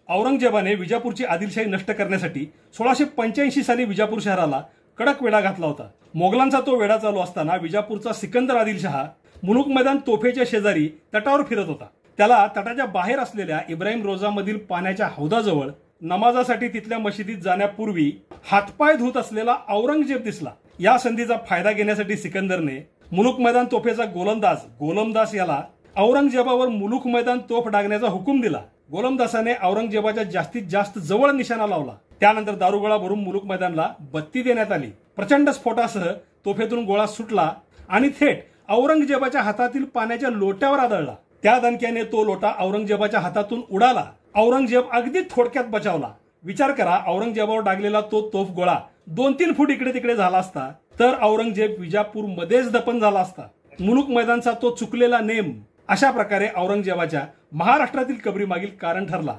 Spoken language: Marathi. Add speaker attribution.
Speaker 1: औरंगजेबाने विजापूरची आदिलशाही नष्ट करण्यासाठी 1685 साली विजापूर शहराला कडक वेढा घातला होता। मोगलांचा तो वेढा चालू असताना विजापूरचा सिकंदर आदिलशहा मुलुक मैदान तोफेच्या शेजारी तटावर फिरत होता। त्याला तटाच्या बाहेर असलेल्या इब्राहिम रोजामधील पाण्याच्या हौदाजवळ नमाजासाठी तिथल्या मशिदीत जाण्यापूर्वी हातपाय धुत असलेला औरंगजेब दिसला। या संधीचा फायदा घेण्यासाठी सिकंदरने मुलुक मैदान तोफेचा गोलमदास याला औरंगजेबावर मुलुक मैदान तोफ डागण्याचा हुकूम दिला। गोलमदासाने औरंगजेबाच्या जास्तीत जास्त जवळ निशाणा लावला। त्यानंतर दारुगोळा भरून मुलुक मैदानला बत्ती देण्यात आली। प्रचंड स्फोटासह तोफेतून गोळा सुटला आणि थेट औरंगजेबाच्या हातातील पाण्याच्या लोट्यावर आदळला। त्या दणक्याने तो लोटा औरंगजेबाच्या हातातून उडाला। औरंगजेब अगदी थोडक्यात बचावला। विचार करा, औरंगजेबावर डागलेला तो तोफ गोळा 2-3 फूट इकडे तिकडे झाला असता तर औरंगजेब विजापूर मध्येच दफन झाला असता। मुलुक मैदानचा तो चुकलेला नेम अशा प्रकारे औरंगजेबाच्या महाराष्ट्रातील कबरी मागील कारण ठरला।